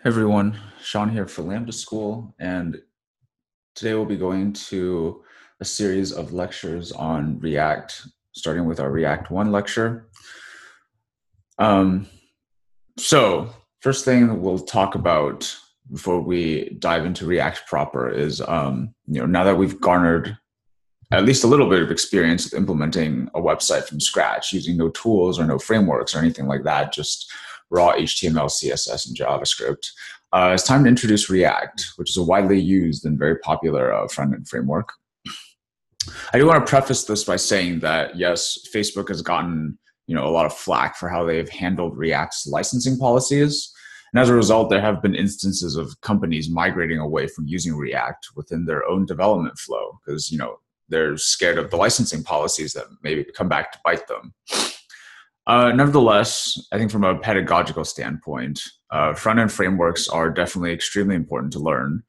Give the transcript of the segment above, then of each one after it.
Hey everyone, Sean here for Lambda School, and today we'll be going to a series of lectures on React, starting with our React 1 lecture. Um, so, first thing we'll talk about before we dive into React proper is, now that we've garnered at least a little bit of experience with implementing a website from scratch, using no tools or no frameworks or anything like that, just raw HTML, CSS, and JavaScript. It's time to introduce React, which is a widely used and very popular front-end framework. I do want to preface this by saying that, yes, Facebook has gotten a lot of flack for how they've handled React's licensing policies. And as a result, there have been instances of companies migrating away from using React within their own development flow because, they're scared of the licensing policies that maybe come back to bite them. Nevertheless, I think from a pedagogical standpoint, front-end frameworks are definitely extremely important to learn.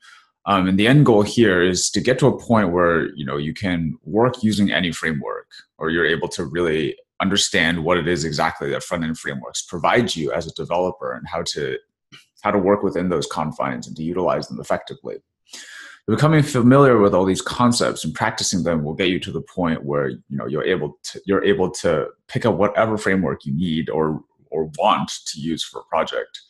And the end goal here is to get to a point where you can work using any framework, or you're able to really understand what it is exactly that front-end frameworks provide you as a developer and how to work within those confines and to utilize them effectively. Becoming familiar with all these concepts and practicing them will get you to the point where you're able to pick up whatever framework you need or want to use for a project.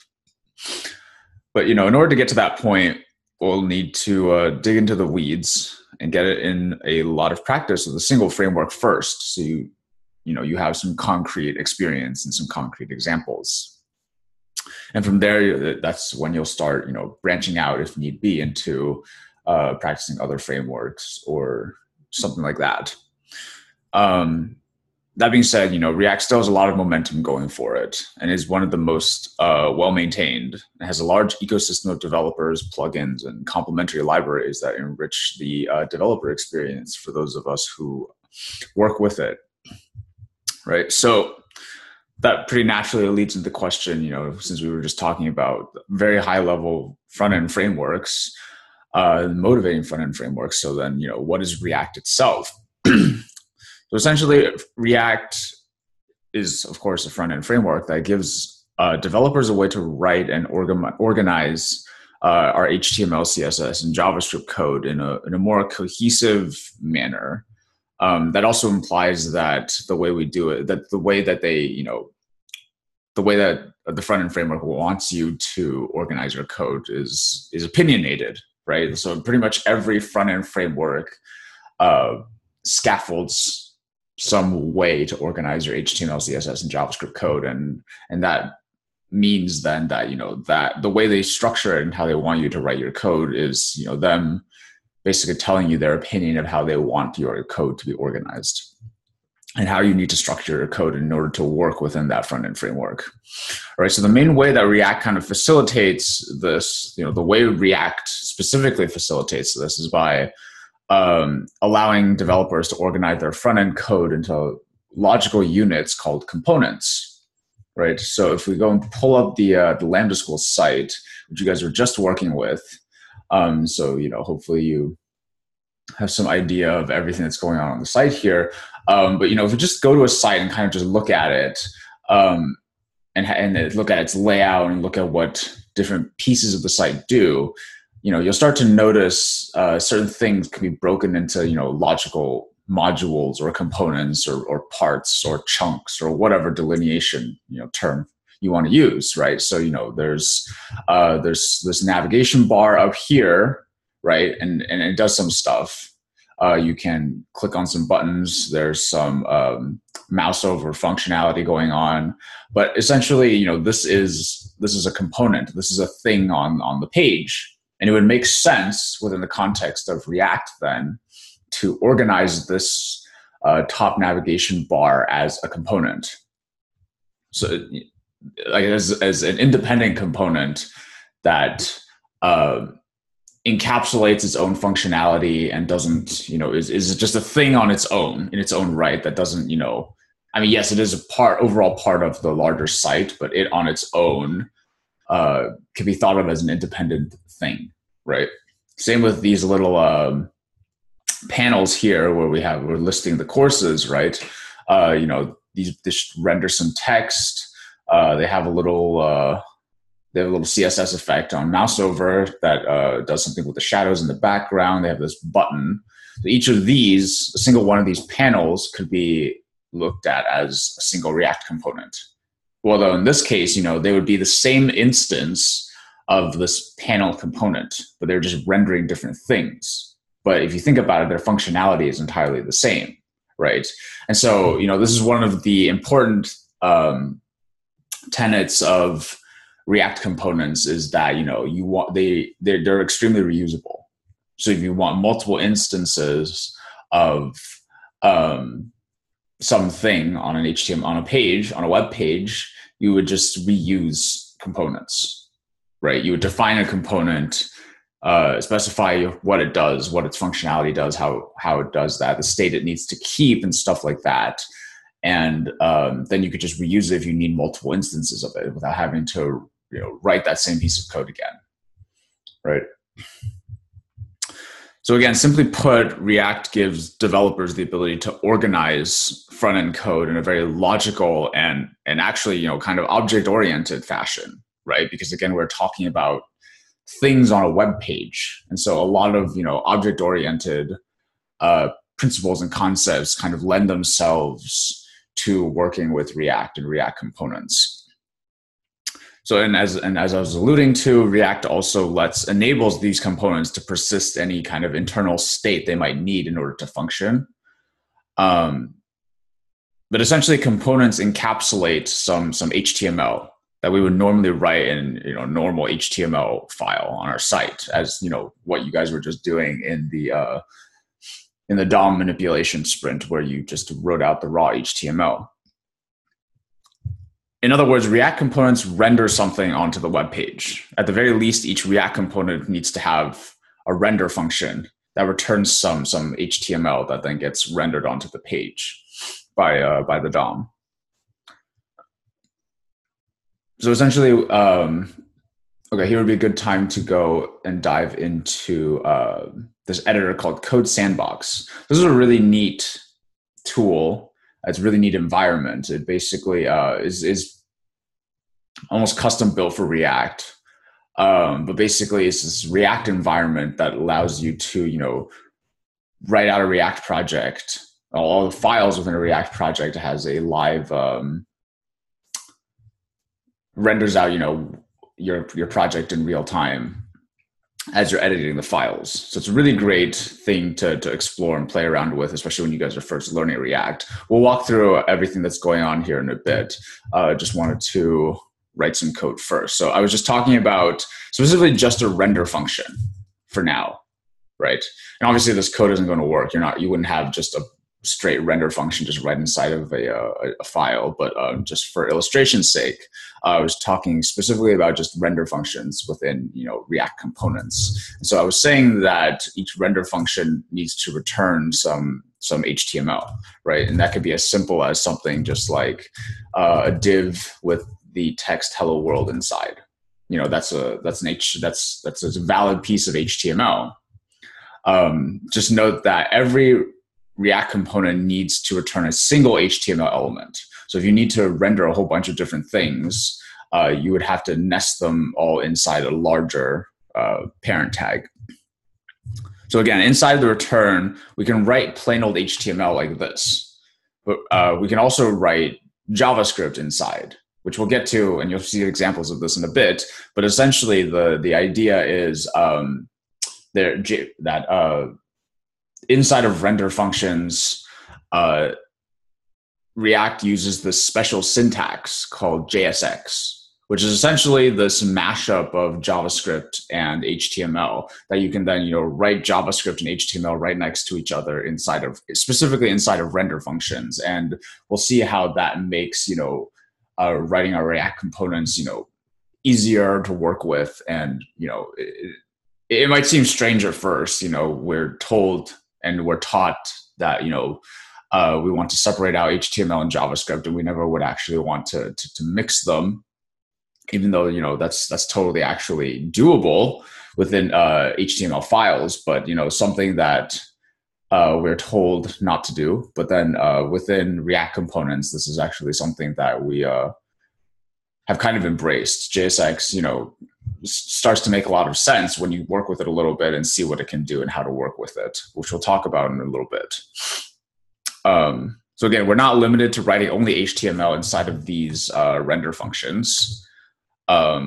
But in order to get to that point, we'll need to dig into the weeds and get it in a lot of practice with a single framework first, so you have some concrete experience and some concrete examples. And from there, that's when you'll start branching out if need be into practicing other frameworks or something like that. That being said, React still has a lot of momentum going for it and is one of the most well-maintained. It has a large ecosystem of developers, plugins, and complementary libraries that enrich the developer experience for those of us who work with it, right? So that pretty naturally leads into the question, since we were just talking about very high-level front-end frameworks, motivating front-end frameworks. So then, what is React itself? So essentially, React is, of course, a front-end framework that gives developers a way to write and organize our HTML, CSS, and JavaScript code in a more cohesive manner. That also implies that the way we do it, that the way that the way that the front-end framework wants you to organize your code is opinionated, right? So pretty much every front-end framework scaffolds some way to organize your HTML, CSS, and JavaScript code, and that means then that that the way they structure it and how they want you to write your code is them basically telling you their opinion of how they want your code to be organized and how you need to structure your code in order to work within that front-end framework. All right, so the main way that React kind of facilitates this, the way React specifically facilitates this is by allowing developers to organize their front-end code into logical units called components, right? So if we go and pull up the Lambda School site, which you guys were just working with, so hopefully you have some idea of everything that's going on the site here. But if you just go to a site and kind of just look at it, and look at its layout and look at what different pieces of the site do, you'll start to notice certain things can be broken into logical modules or components or parts or chunks or whatever delineation term you want to use, right? So there's this navigation bar up here, right, and it does some stuff. You can click on some buttons. There's some mouse over functionality going on, but essentially, this is a component. This is a thing on the page. And it would make sense within the context of React then to organize this top navigation bar as a component. So like as an independent component that encapsulates its own functionality and doesn't, is just a thing on its own, in its own right, that doesn't, yes, it is overall part of the larger site, but it on its own can be thought of as an independent thing, right? Same with these little panels here where we're listing the courses, right? This render some text. They have a little they have a little CSS effect on mouse over that does something with the shadows in the background. They have this button. So each of these, a single one of these panels could be looked at as a single React component. Although in this case, they would be the same instance of this panel component, but they're just rendering different things. But if you think about it, their functionality is entirely the same, right? And so, this is one of the important tenets of React components is that they're extremely reusable. So if you want multiple instances of something on an HTML on a page, on a web page, you would just reuse components, right? You would define a component, specify what it does, what its functionality does, how it does that, the state it needs to keep, and stuff like that. And then you could just reuse it if you need multiple instances of it without having to write that same piece of code again, right? So again, simply put, React gives developers the ability to organize front-end code in a very logical and actually, kind of object-oriented fashion, right? Because again, we're talking about things on a web page. And so a lot of, object-oriented principles and concepts kind of lend themselves to working with React and React components. So, and as I was alluding to, React also enables these components to persist any kind of internal state they might need in order to function. But essentially, components encapsulate some HTML that we would normally write in normal HTML file on our site, as what you guys were just doing in the DOM manipulation sprint, where you just wrote out the raw HTML. In other words, React components render something onto the web page. At the very least, each React component needs to have a render function that returns some HTML that then gets rendered onto the page by the DOM. So essentially, okay, here would be a good time to go and dive into this editor called Code Sandbox. This is a really neat tool. It's a really neat environment. It basically is almost custom built for React. But basically, it's this React environment that allows you to, write out a React project. All the files within a React project has a live, renders out, your project in real time as you're editing the files. So it's a really great thing to explore and play around with, especially when you guys are first learning React. We'll walk through everything that's going on here in a bit. Just wanted to write some code first. So I was just talking about specifically just a render function for now, right? And obviously this code isn't going to work. You wouldn't have just a straight render function just right inside of a file, but just for illustration's sake, I was talking specifically about just render functions within React components. And so I was saying that each render function needs to return some HTML, right? And that could be as simple as something just like a div with the text "Hello World" inside. That's a valid piece of HTML. Just note that every React component needs to return a single HTML element. So if you need to render a whole bunch of different things, you would have to nest them all inside a larger parent tag. So again, inside the return, we can write plain old HTML like this, but we can also write JavaScript inside, which we'll get to, and you'll see examples of this in a bit. But essentially, the idea is that inside of render functions, React uses this special syntax called JSX, which is essentially this mashup of JavaScript and HTML that you can then write JavaScript and HTML right next to each other specifically inside of render functions. And we'll see how that makes writing our React components easier to work with. And it might seem strange at first. We're told and we're taught that we want to separate out HTML and JavaScript, and we never would actually want to mix them, even though that's totally actually doable within HTML files. But something that we're told not to do. But then within React components, this is actually something that we have kind of embraced. JSX, starts to make a lot of sense when you work with it a little bit and see what it can do and how to work with it, which we'll talk about in a little bit. So again, we're not limited to writing only HTML inside of these render functions. But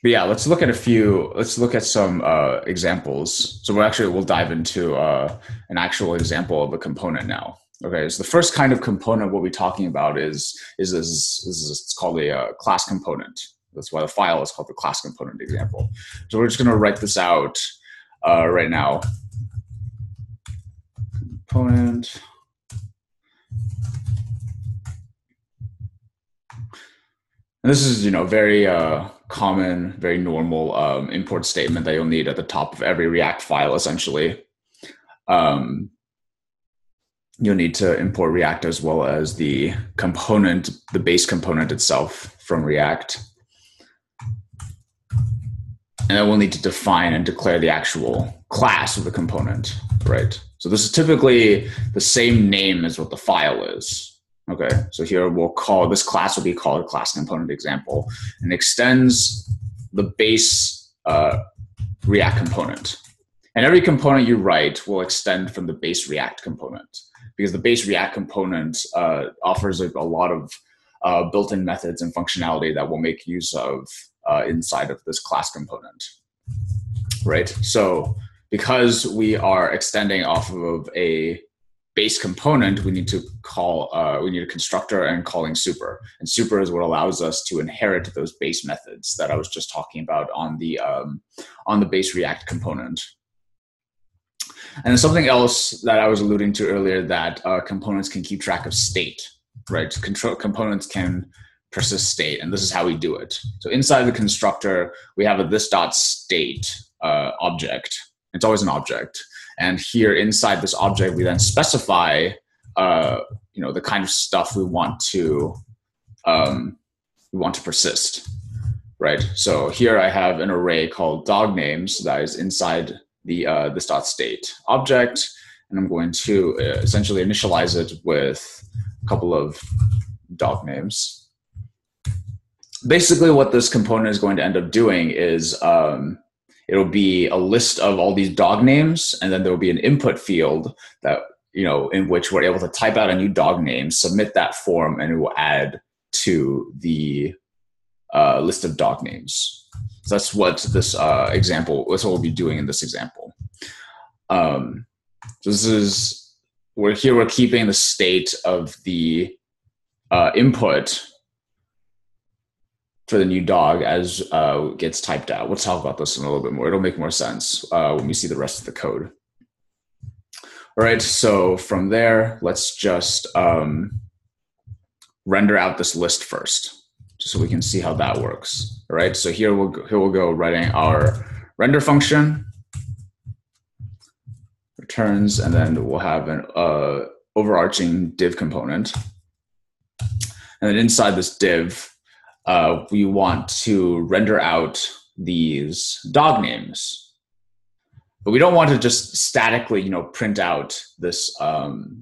yeah, let's look at some examples. So we'll dive into an actual example of a component now. Okay, so the first kind of component we'll be talking about is it's called a class component. That's why the file is called the class component example. So we're just going to write this out right now. Component. And this is, very common, very normal import statement that you'll need at the top of every React file, essentially. You'll need to import React as well as the component, the base component itself from React. And then we'll need to define and declare the actual class of the component, right? So this is typically the same name as what the file is. Okay, so here this class will be called a class component example, and extends the base React component. And every component you write will extend from the base React component, because the base React component offers a lot of built-in methods and functionality that we'll make use of inside of this class component, right? So because we are extending off of a base component, we need a constructor and calling super. And super is what allows us to inherit those base methods that I was just talking about on the base React component. And then something else that I was alluding to earlier, that components can keep track of state, right? Components can persist state, and this is how we do it. So inside the constructor, we have a this.state object. It's always an object. And here inside this object, we then specify, the kind of stuff we want to persist, right? So here I have an array called dog names that is inside the this.state object, and I'm going to essentially initialize it with a couple of dog names. Basically, what this component is going to end up doing is it'll be a list of all these dog names, and then there will be an input field that, in which we're able to type out a new dog name, submit that form, and it will add to the list of dog names. So that's what that's what we'll be doing in this example. So we're keeping the state of the input for the new dog as gets typed out. We'll talk about this in a little bit more. It'll make more sense when we see the rest of the code. All right, so from there, let's just render out this list first, just so we can see how that works. All right, so here we'll go writing our render function, returns, and then we'll have an overarching div component. And then inside this div, we want to render out these dog names. But we don't want to just statically, print out this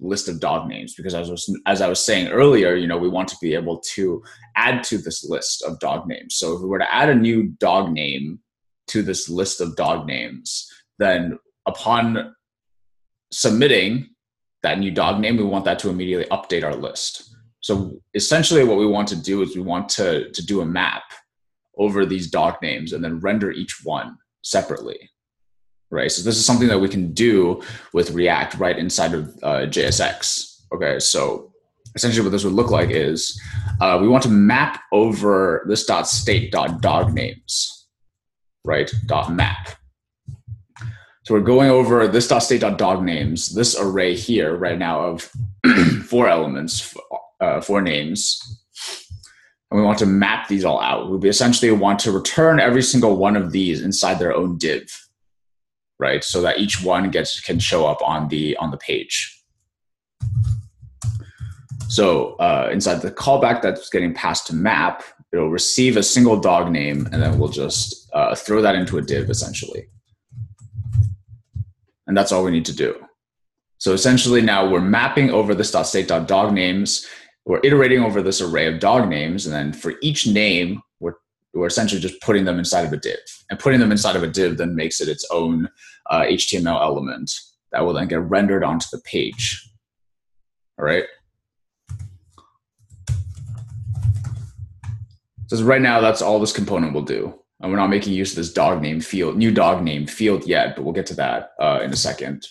list of dog names, because as I was saying earlier, we want to be able to add to this list of dog names. So if we were to add a new dog name to this list of dog names, then upon submitting that new dog name, we want that to immediately update our list. So essentially what we want to do is we want to do a map over these dog names and then render each one separately. Right, so this is something that we can do with React right inside of JSX. Okay, so essentially what this would look like is we want to map over this .state.dog names, right, .map. So we're going over this .state.dog names, this array here right now of 4 elements, 4 names, and we want to map these all out. We essentially want to return every single one of these inside their own div, right? So that each one can show up on the page. So inside the callback that's getting passed to map, it'll receive a single dog name, and then we'll just throw that into a div essentially. And that's all we need to do. So essentially now we're mapping over this .state.dog names we're iterating over this array of dog names, and then for each name, we're essentially just putting them inside of a div. And putting them inside of a div then makes it its own HTML element that will then get rendered onto the page. All right. So right now, that's all this component will do. And we're not making use of this dog name field, new dog name field yet, but we'll get to that in a second.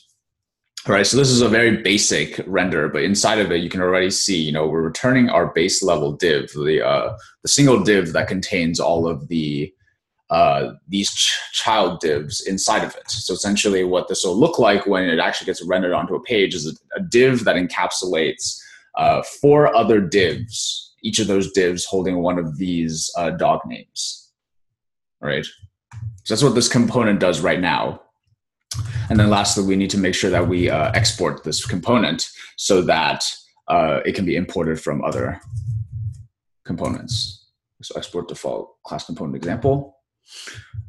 All right, so this is a very basic render, but inside of it, you can already see, we're returning our base level div, the single div that contains all of the these child divs inside of it. So essentially what this will look like when it actually gets rendered onto a page is a div that encapsulates 4 other divs, each of those divs holding one of these dog names. All right, so that's what this component does right now. And then lastly, we need to make sure that we export this component so that it can be imported from other components. So export default class component example.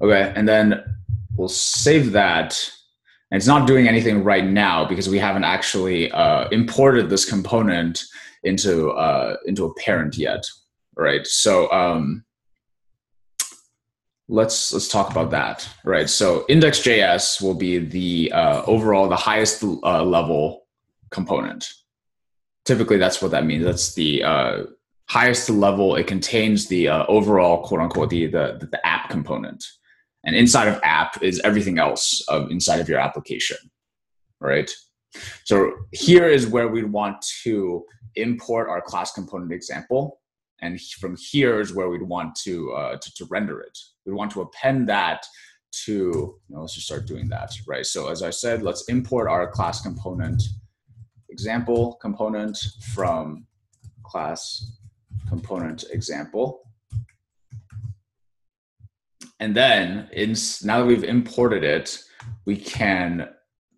Okay, and then we'll save that. And it's not doing anything right now because we haven't actually imported this component into a parent yet. All right, so let's talk about that. All right, so index.js will be the overall the highest level component. Typically, that's what that means. That's the highest level. It contains the overall quote unquote the app component, and inside of app is everything else inside of your application. All right. So here is where we'd want to import our class component example, and from here is where we'd want to render it. We want to append that to, let's just start doing that, right? So as I said, let's import our class component example component from class component example. And then now that we've imported it, we can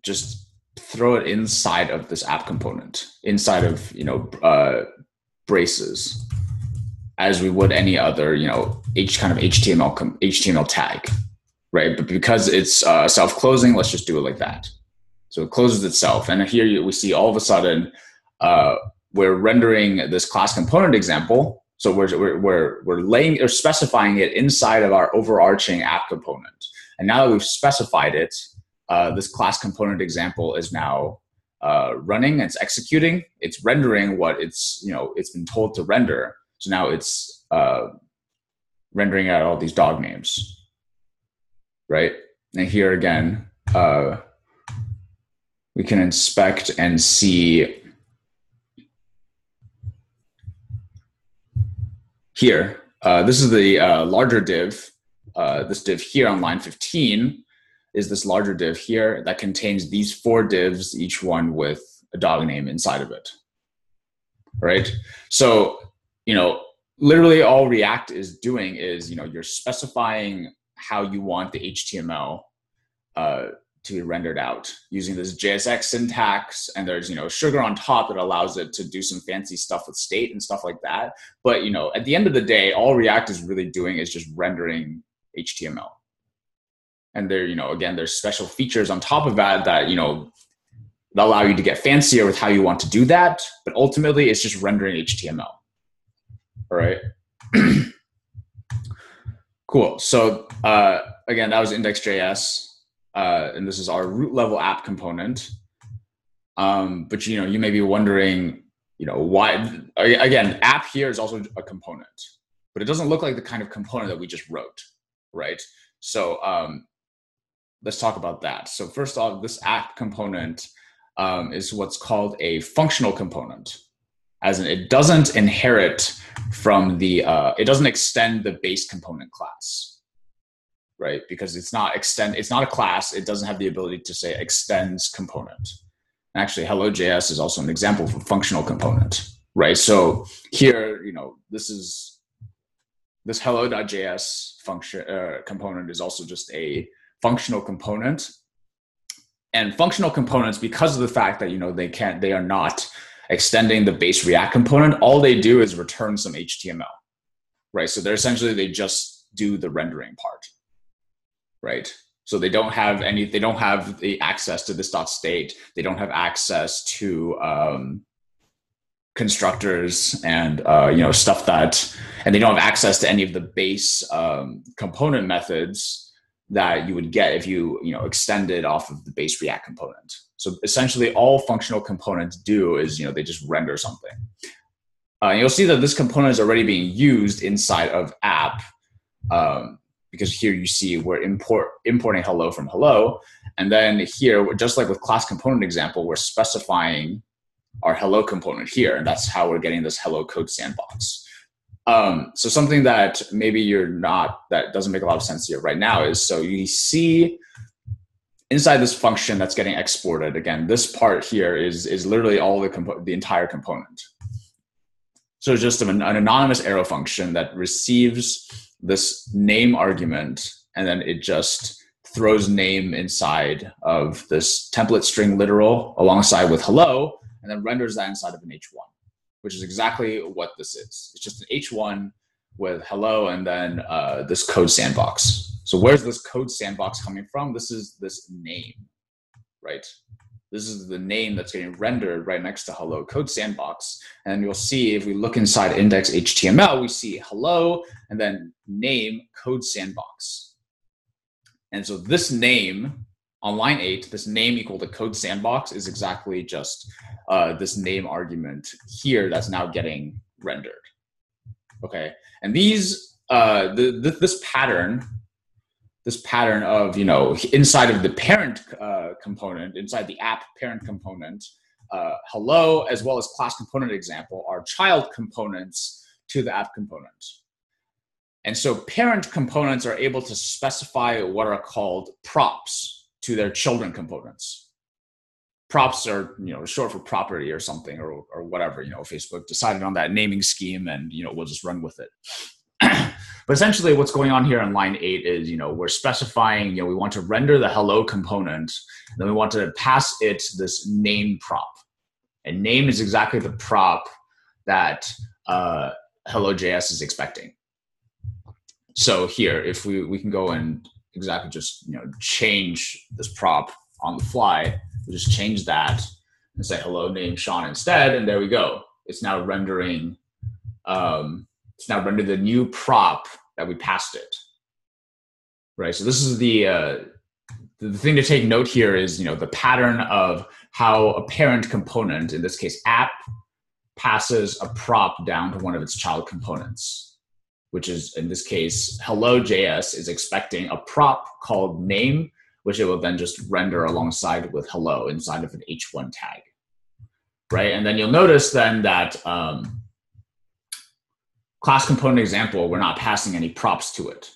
just throw it inside of this app component, inside of, braces, as we would any other, kind of HTML tag, right? But because it's self-closing, let's just do it like that. So it closes itself. And here we see all of a sudden, we're rendering this class component example. So we're laying or specifying it inside of our overarching app component. And now that we've specified it, this class component example is now running, it's executing, it's rendering what it's been told to render. So now it's rendering out all these dog names, right? And here again, we can inspect and see here. This is the larger div. This div here on line 15 is this larger div here that contains these 4 divs, each one with a dog name inside of it, right? So, literally all React is doing is, you're specifying how you want the HTML to be rendered out using this JSX syntax. And there's, sugar on top that allows it to do some fancy stuff with state and stuff like that. But, at the end of the day, all React is really doing is just rendering HTML. And there, again, there's special features on top of that that allow you to get fancier with how you want to do that. But ultimately, it's just rendering HTML. All right. Cool. So again, that was index.js. And this is our root level app component. But you may be wondering, why, again, app here is also a component, but it doesn't look like the kind of component that we just wrote, right? So let's talk about that. So first off, this app component is what's called a functional component, as in it doesn't inherit from the, it doesn't extend the base component class, right? Because it's not a class. It doesn't have the ability to say extends component. Actually, Hello.js is also an example of a functional component, right? So here, this Hello.js function component is also just a functional component. And functional components, because of the fact that they are not extending the base React component, all they do is return some HTML, right? So they just do the rendering part, right? So they don't have the access to this .state. They don't have access to constructors and stuff that, and they don't have access to any of the base component methods that you would get if you extended off of the base React component. So essentially, all functional components do is they just render something. You'll see that this component is already being used inside of app, because here you see we're importing hello from hello, and then here, just like with class component example, we're specifying our hello component here, and that's how we're getting this hello code sandbox. So something that maybe that doesn't make a lot of sense here right now is, so you see inside this function that's getting exported, again, this part here is literally all the entire component. So it's just an anonymous arrow function that receives this name argument, and then it just throws name inside of this template string literal alongside with hello, and then renders that inside of an H1, which is exactly what this is. It's just an H1 with hello and then this code sandbox. So where's this code sandbox coming from? This is this name, right? This is the name that's getting rendered right next to hello code sandbox. And you'll see if we look inside index.html, we see hello and then name code sandbox. And so this name on line 8, this name equal to code sandbox is exactly just this name argument here that's now getting rendered. Okay, and these this pattern of inside of the parent component, inside the app parent component, hello as well as class component example are child components to the app component. And so parent components are able to specify what are called props to their children components. Props are short for property or something or whatever. Facebook decided on that naming scheme, and we'll just run with it. But essentially what's going on here in line 8 is, we're specifying, we want to render the hello component, and then we want to pass it this name prop. And name is exactly the prop that Hello.js is expecting. So here, if we can go and exactly just, change this prop on the fly, we just change that and say hello name Sean instead, and there we go. It's now rendering the new prop that we passed it, right? So this is the thing to take note here is, the pattern of how a parent component, in this case app, passes a prop down to one of its child components, which is, in this case, Hello.js is expecting a prop called name, which it will then just render alongside with hello inside of an H1 tag, right? And then you'll notice then that class component example, we're not passing any props to it.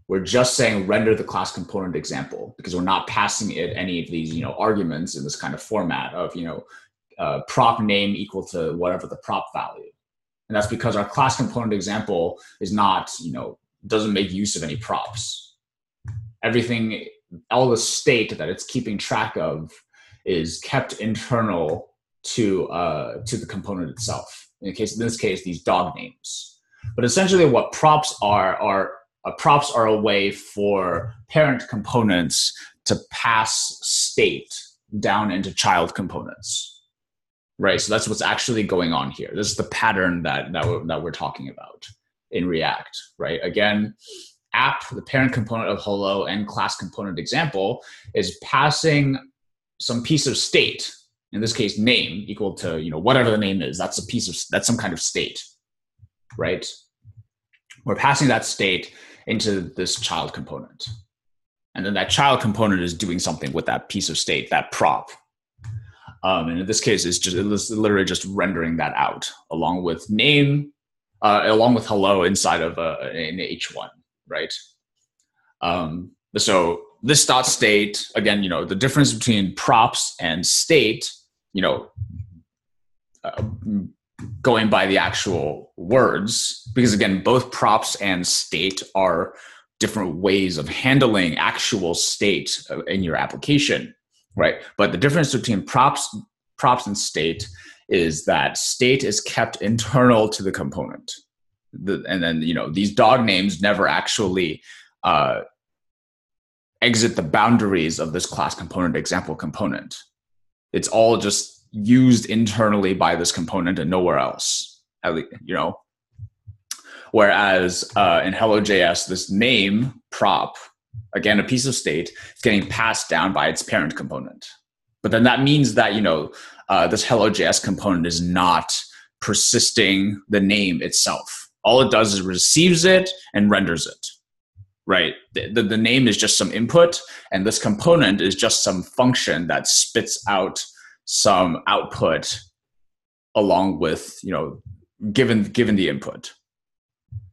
We're just saying render the class component example, because we're not passing it any of these arguments in this kind of format of prop name equal to whatever the prop value. And that's because our class component example is not, doesn't make use of any props. Everything, all the state that it's keeping track of is kept internal to the component itself. In this case, these dog names. But essentially what props are a way for parent components to pass state down into child components, right? So that's what's actually going on here. This is the pattern that we're talking about in React, right? Again, app, the parent component of hello and class component example, is passing some piece of state, in this case name, equal to whatever the name is. That's some kind of state, right? We're passing that state into this child component. And then that child component is doing something with that piece of state, that prop. And in this case, it's literally just rendering that out along with name, along with hello inside of an H1, right? So this dot state, again, the difference between props and state, going by the actual words, because again, both props and state are different ways of handling actual state in your application, right? But the difference between props and state is that state is kept internal to the component. And then, these dog names never actually exit the boundaries of this class component example component. It's all just, used internally by this component and nowhere else, at least, Whereas in Hello.js, this name prop, again, a piece of state, is getting passed down by its parent component. But then that means that, this Hello.js component is not persisting the name itself. All it does is receives it and renders it, right? The name is just some input, and this component is just some function that spits out some output along with, given the input,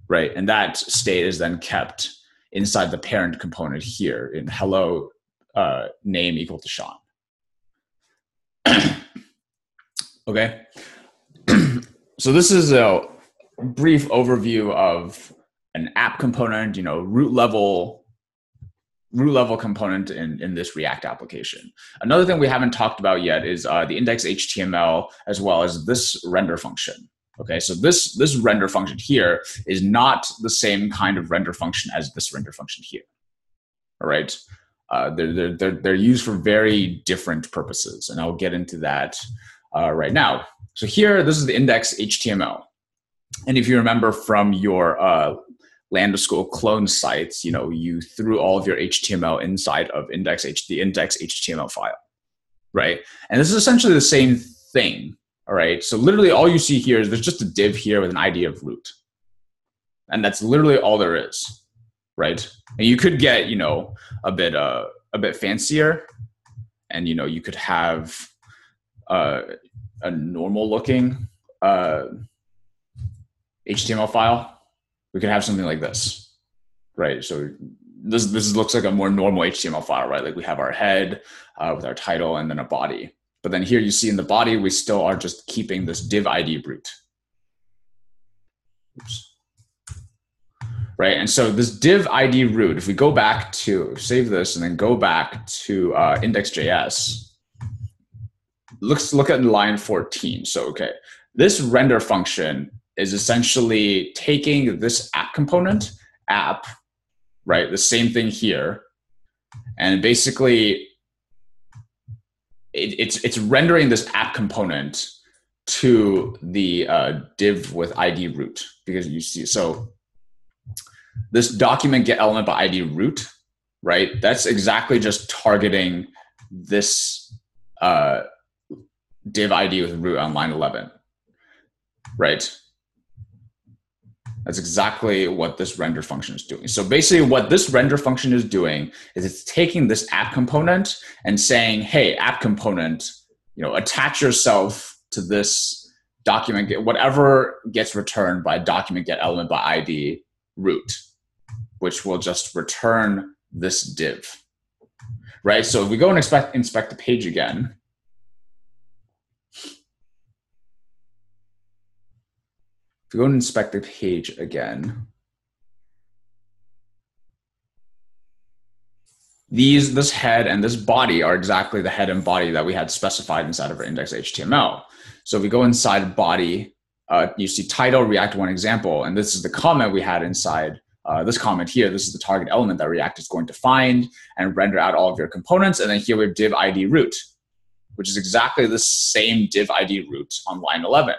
right? And that state is then kept inside the parent component here in hello name equal to Sean. Okay. So this is a brief overview of an app component, root level component in this React application. Another thing we haven't talked about yet is the index HTML as well as this render function. Okay, so this render function here is not the same kind of render function as this render function here. All right, they're used for very different purposes, and I'll get into that right now. So here, this is the index HTML, and if you remember from your Lambda School clone sites, you threw all of your HTML inside of the index HTML file, right? And this is essentially the same thing. All right, so literally all you see here is there's just a div here with an ID of root. And that's literally all there is, right? And you could get, a bit fancier, and, you could have a normal looking HTML file. We could have something like this, right? So this looks like a more normal HTML file, right? Like we have our head with our title and then a body. But then here you see in the body, we still are just keeping this div ID root. Oops. Right, and so this div ID root, if we go back to, save this and then go back to index.js, look at line 14. So, okay, this render function is essentially taking this app component, app, right, the same thing here, and basically it's rendering this app component to the div with ID root, because you see, so this document get element by ID root, right? That's exactly just targeting this div ID with root on line 11, right? That's exactly what this render function is doing. So basically what this render function is doing is it's taking this app component and saying, hey, app component, attach yourself to this document, whatever gets returned by document get element by ID root, which will just return this div, right? So if we go and inspect the page again, if we go and inspect the page again, this head and this body are exactly the head and body that we had specified inside of our index.html. So if we go inside body, you see title, React one example, and this is the comment we had inside this comment here. This is the target element that React is going to find and render out all of your components. And then here we have div ID root, which is exactly the same div ID root on line 11.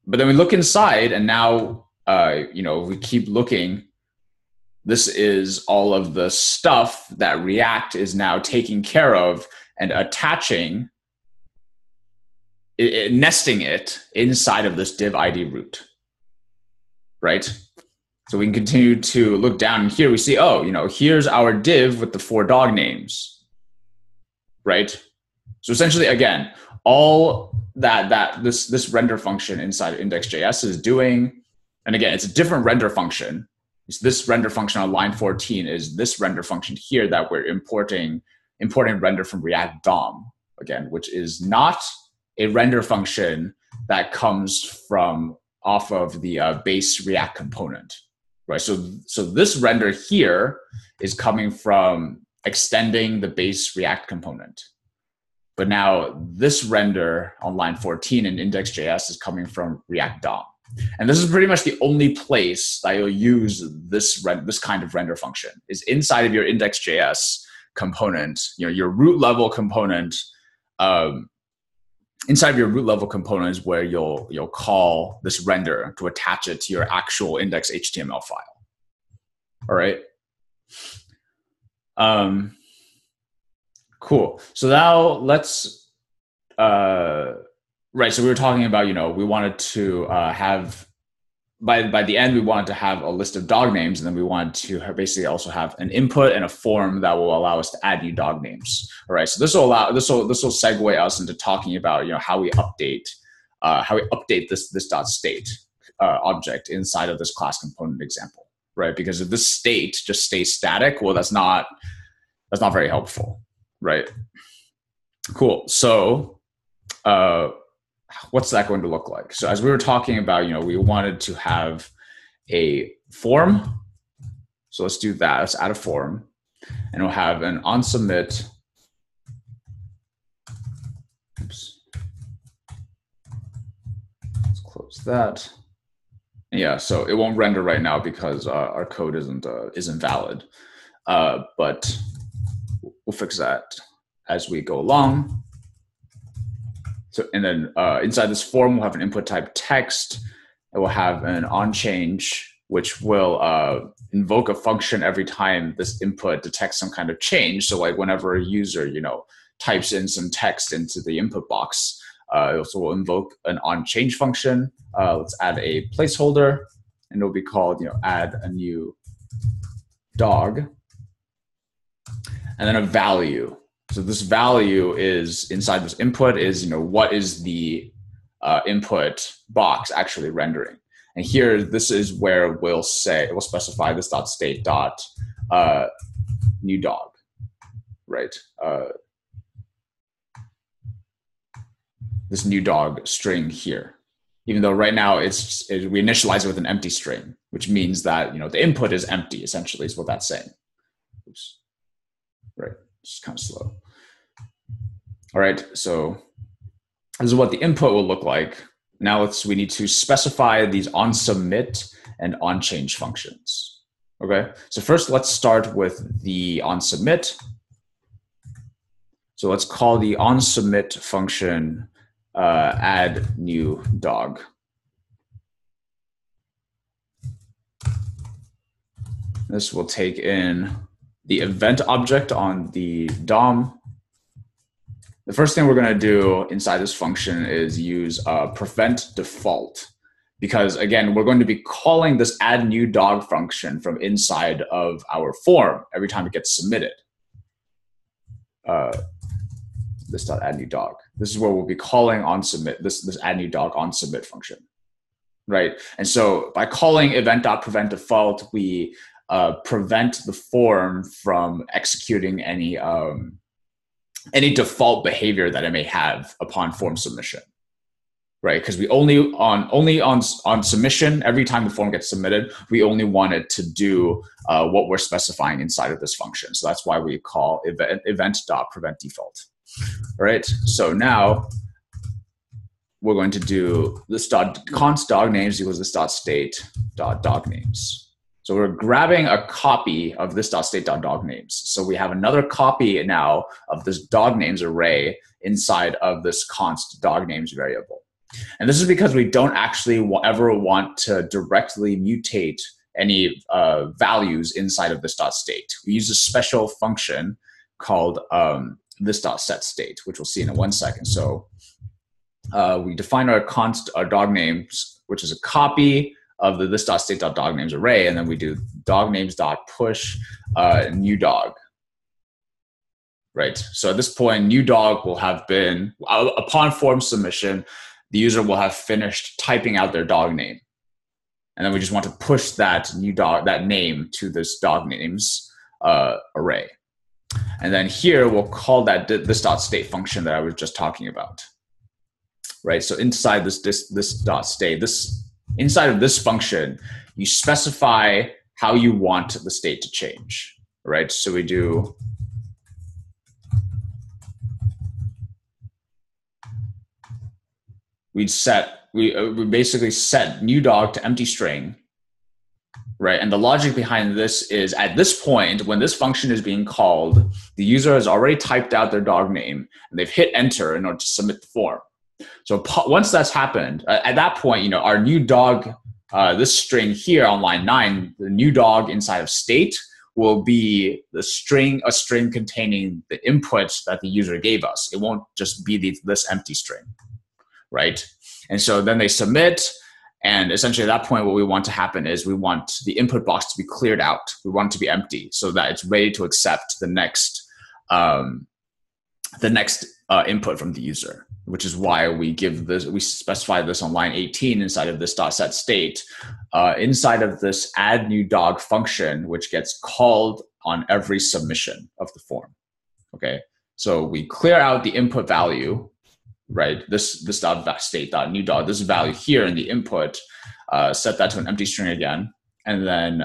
But then we look inside, and now, we keep looking. This is all of the stuff that React is now taking care of and attaching, nesting it inside of this div ID root, right? So we can continue to look down, and here we see, here's our div with the 4 dog names, right? So essentially, again, all that this render function inside index.js is doing, and again, it's a different render function. This render function on line 14 is this render function here that we're importing render from React DOM, again, which is not a render function that comes from off of the base React component, right? So this render here is coming from extending the base React component. But now this render on line 14 in index.js is coming from React DOM. And this is pretty much the only place that you'll use this kind of render function is inside of your index.js component, your root level component inside your root level component is where you'll call this render to attach it to your actual index HTML file. All right. Cool. So now let's, right. So we were talking about, we wanted to have, by the end, we wanted to have a list of dog names, and then we wanted to basically also have an input and a form that will allow us to add new dog names. All right. So this will segue us into talking about, how we update this dot state object inside of this class component example, right? Because if this state just stays static, well, that's not very helpful, right? Cool. So, what's that going to look like? So as we were talking about, we wanted to have a form. So let's do that. Let's add a form, and we'll have an onSubmit. Oops. Let's close that. Yeah, so it won't render right now because our code isn't valid, but we'll fix that as we go along. So, and then inside this form, we'll have an input type text, and we'll have an onChange, which will invoke a function every time this input detects some kind of change. So like whenever a user, types in some text into the input box, it also will invoke an onChange function. Let's add a placeholder, and it'll be called, add a new dog, and then a value. So this value is inside this input is, what is the input box actually rendering? And here, this is where we'll specify this dot state dot new dog, right? This new dog string here, even though right now we initialize it with an empty string, which means that, the input is empty, essentially, is what that's saying. Oops. Right, it's kind of slow. All right, so this is what the input will look like. Now we need to specify these onSubmit and onChange functions. Okay, so first let's start with the onSubmit. So let's call the onSubmit function add new dog. This will take in the event object on the DOM. The first thing we're going to do inside this function is use prevent default, because again, we're going to be calling this add new dog function from inside of our form every time it gets submitted. This dot add new dog. This is where we'll be calling onSubmit, this add new dog onSubmit function, right? And so by calling event.prevent default, we prevent the form from executing any default behavior that it may have upon form submission, right? Because we only on submission, every time the form gets submitted, we only want it to do what we're specifying inside of this function. So that's why we call event.prevent default. All right, so now we're going to do this const dog names equals this state dog names. So we're grabbing a copy of this state.dog names. So we have another copy now of this dog names array inside of this const dog names variable. And this is because we don't actually ever want to directly mutate any values inside of this state. We use a special function called this set state, which we'll see in 1 second. So we define our const dog names, which is a copy of the this.state.dog names array, and then we do dog names.push new dog. Right. So at this point, new dog will have been, upon form submission, the user will have finished typing out their dog name. And then we just want to push that new dog, that name, to this dog names array. And then here we'll call that this.state function that I was just talking about. Right. So inside this.state, inside of this function, you specify how you want the state to change, right? So we do we basically set new dog to empty string, right? And the logic behind this is at this point, when this function is being called, the user has already typed out their dog name and they've hit enter in order to submit the form. So once that's happened, at that point, our new dog, this string here on line 9, the new dog inside of state will be a string containing the input that the user gave us. It won't just be this empty string, right? And so then they submit, and essentially at that point, what we want to happen is we want the input box to be cleared out. We want it to be empty so that it's ready to accept the next input from the user, which is why we specify this on line 18 inside of this .set state, inside of this add new dog function, which gets called on every submission of the form. Okay, so we clear out the input value, right? This .state.new dog, this value here in the input, set that to an empty string again, and then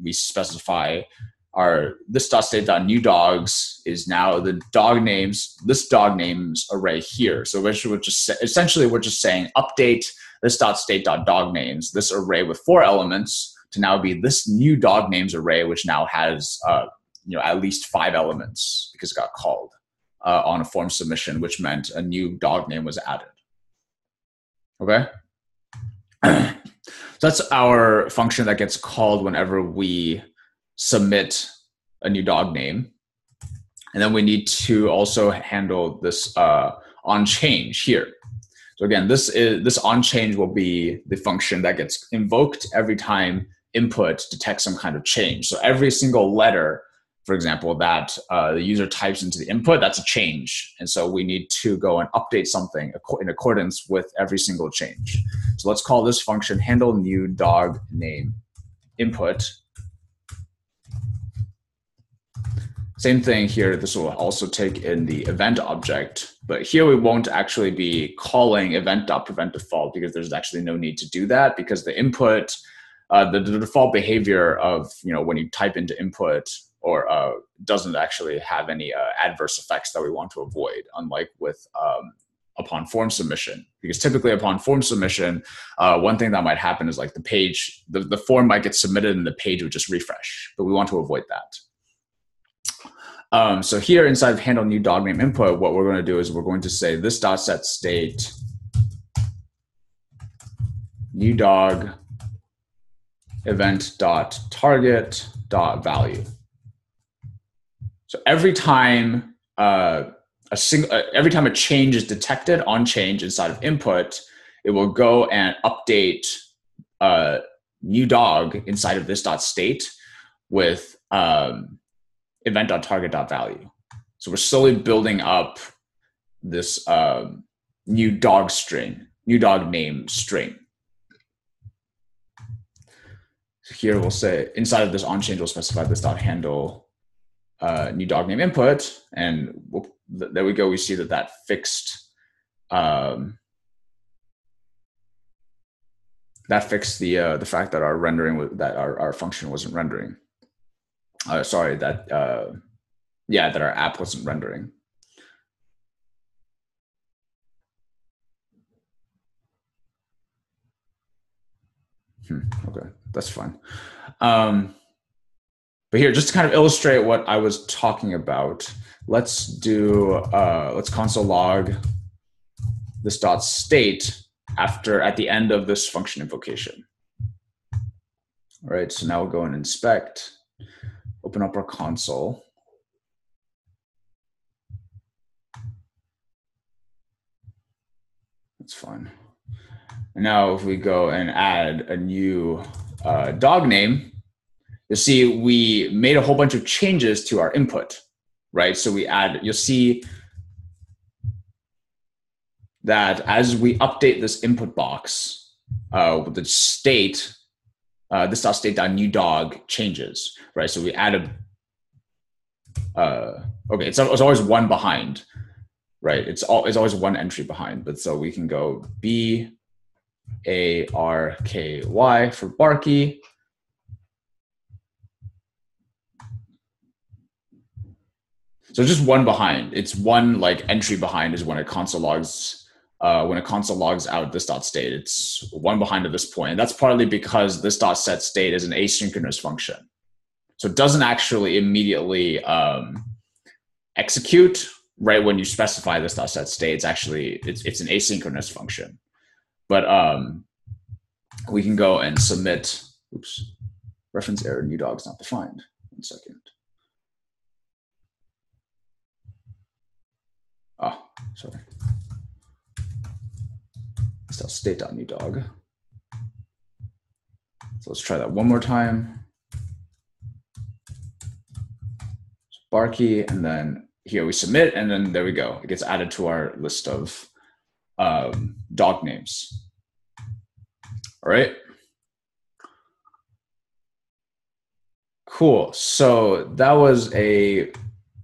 we specify this .state.new dogs is now the dog names, this dog names array here. So essentially we're just saying update this .state.dog names, this array with 4 elements, to now be this new dog names array, which now has at least 5 elements because it got called on a form submission, which meant a new dog name was added. Okay. So that's our function that gets called whenever we submit a new dog name. And then we need to also handle this on change here. So again, this on change will be the function that gets invoked every time input detects some kind of change. So every single letter, for example, that the user types into the input, that's a change. And so we need to go and update something in accordance with every single change. So let's call this function handle new dog name input. Same thing here. This will also take in the event object, but here we won't actually be calling event.preventDefault because there's actually no need to do that, because the input, the default behavior of when you type into input or doesn't actually have any adverse effects that we want to avoid, unlike with upon form submission. Because typically upon form submission, one thing that might happen is like the page, the form might get submitted and the page would just refresh, but we want to avoid that. So here inside of handle new dog name input, what we're going to do is we're going to say this .set state new dog event.target.value. So every time every time a change is detected on change inside of input, it will go and update new dog inside of this .state with event.target.value. So we're slowly building up this new dog name string. So here we'll say inside of this onChange, we'll specify this handle new dog name input, and there we go. We see that fixed the fact that our rendering our function wasn't rendering. Sorry, that our app wasn't rendering. Okay, that's fine. But here, just to kind of illustrate what I was talking about, let's console log this .state at the end of this function invocation. All right, so now we'll go and inspect. Open up our console. That's fine. And now if we go and add a new dog name, you'll see we made a whole bunch of changes to our input, right? So you'll see that as we update this input box, with the state, this .state.new dog changes, right? So we add okay, it's always one behind, right? It's always one entry behind, but so we can go BARKY for Barky. So just one behind. It's one entry behind is when it console logs when a console logs out this.state, it's one behind at this point. And that's partly because this .setState is an asynchronous function. So it doesn't actually immediately execute right when you specify this .setState. It's actually, it's an asynchronous function. But we can go and submit, oops, reference error, new dog's not defined. 1 second. Oh, sorry. State.newDog. So let's try that one more time. Barky, and then here we submit, and then there we go. It gets added to our list of dog names. All right. Cool. So that was a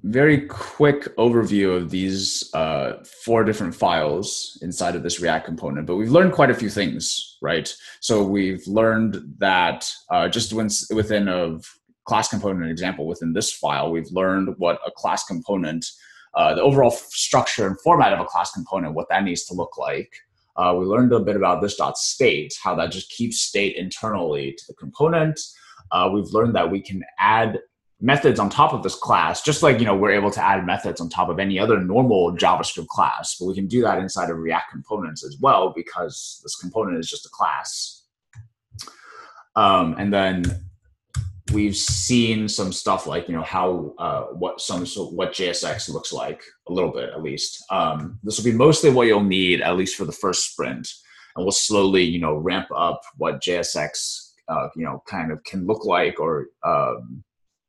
very quick overview of these 4 different files inside of this React component, but we've learned quite a few things, right? So we've learned that just within a class component example within this file, we've learned what a class component, the overall structure and format of a class component, what that needs to look like. We learned a bit about this .state, how that just keeps state internally to the component. We've learned that we can add methods on top of this class, just like, we're able to add methods on top of any other normal JavaScript class, but we can do that inside of React components as well, because this component is just a class. And then we've seen some stuff like, how, what JSX looks like a little bit, at least. This will be mostly what you'll need, at least for the first sprint. And we'll slowly, ramp up what JSX, kind of can look like, or,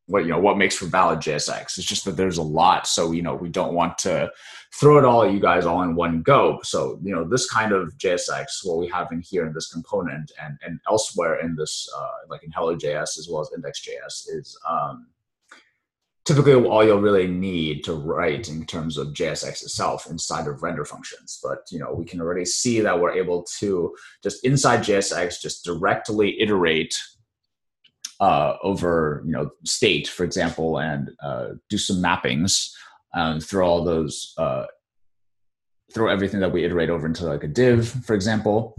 what makes for valid JSX. It's just that there's a lot. So, we don't want to throw it all at you guys all in one go. So, this kind of JSX, what we have in here in this component and elsewhere in this, like in Hello.js as well as Index.js, is typically all you'll really need to write in terms of JSX itself inside of render functions. But, we can already see that we're able to just inside JSX, just directly iterate over state, for example, and do some mappings, throw all those, throw everything that we iterate over into like a div, for example.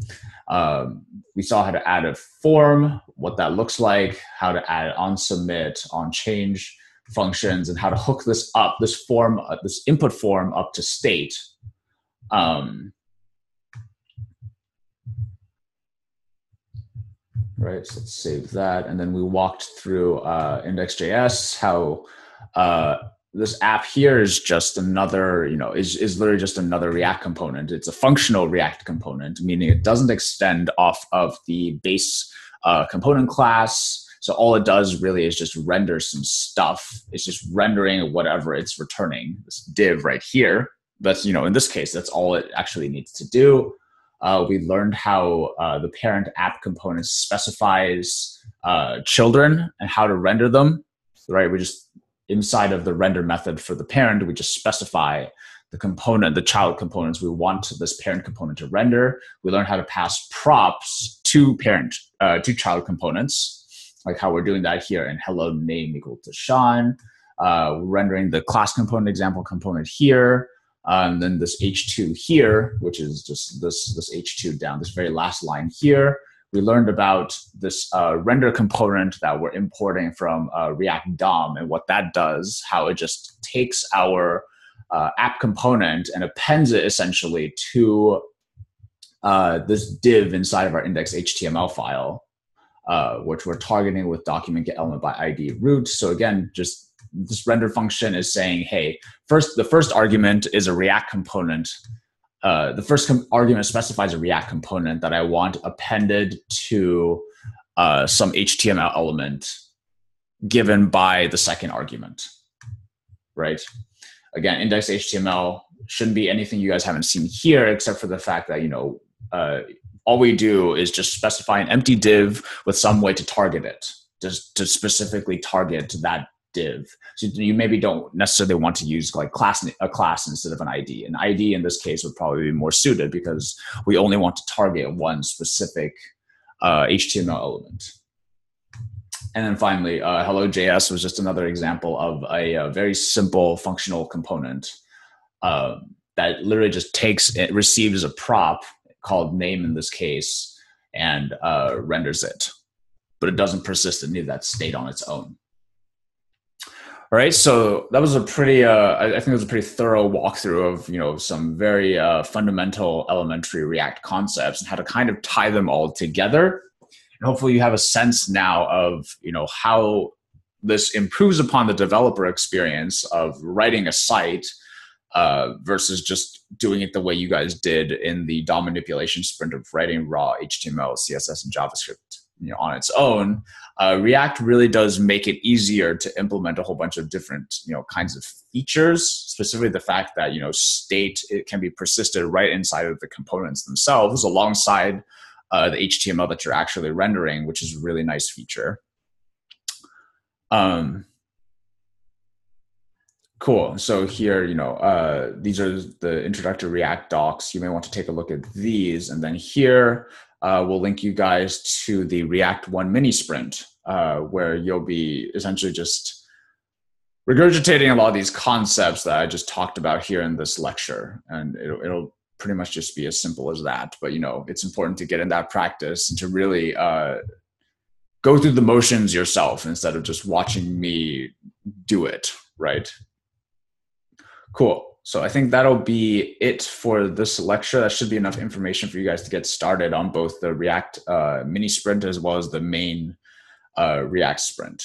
We saw how to add a form, what that looks like, how to add on submit, on change functions, and how to hook this up, this form, this input form up to state. Right, so let's save that. And then we walked through Index.js, how this app here is just another, is literally just another React component. It's a functional React component, meaning it doesn't extend off of the base component class. So all it does really is just render some stuff. It's just rendering whatever it's returning, this div right here. That's, in this case, that's all it actually needs to do. We learned how the parent app component specifies children and how to render them, right? We just, inside of the render method for the parent, we just specify the component, the child components we want this parent component to render. We learned how to pass props to child components, like how we're doing that here in hello name equal to Sean. Rendering the class component example component here. And then this H2 here, which is just this H2 down, this very last line here. We learned about this render component that we're importing from React DOM and what that does, how it just takes our app component and appends it essentially to this div inside of our index.html file, which we're targeting with document get element by ID root. So again, just this render function is saying, hey, the first argument is a React component. The first argument specifies a React component that I want appended to some HTML element given by the second argument, right? Again, index.html shouldn't be anything you guys haven't seen here, except for the fact that, all we do is just specify an empty div with some way to target it, just to specifically target that div. So you maybe don't necessarily want to use like a class instead of an ID. An ID in this case would probably be more suited because we only want to target one specific HTML element. And then finally, Hello.js was just another example of a very simple functional component. that literally just it receives a prop called name in this case and renders it, but it doesn't persist any of that state on its own. All right, so that was a pretty, I think it was a pretty thorough walkthrough of, some very fundamental elementary React concepts and how to kind of tie them all together. And hopefully you have a sense now of, how this improves upon the developer experience of writing a site versus just doing it the way you guys did in the DOM manipulation sprint of writing raw HTML, CSS, and JavaScript on its own. React really does make it easier to implement a whole bunch of different kinds of features, specifically the fact that state, it can be persisted right inside of the components themselves alongside the HTML that you're actually rendering, which is a really nice feature. Cool. So here, these are the introductory React docs. You may want to take a look at these. And then here, we'll link you guys to the React 1 mini sprint, where you'll be essentially just regurgitating a lot of these concepts that I just talked about here in this lecture. And it'll pretty much just be as simple as that. But, it's important to get in that practice and to really go through the motions yourself instead of just watching me do it, right? Cool. So I think that'll be it for this lecture. That should be enough information for you guys to get started on both the React mini sprint as well as the main React sprint.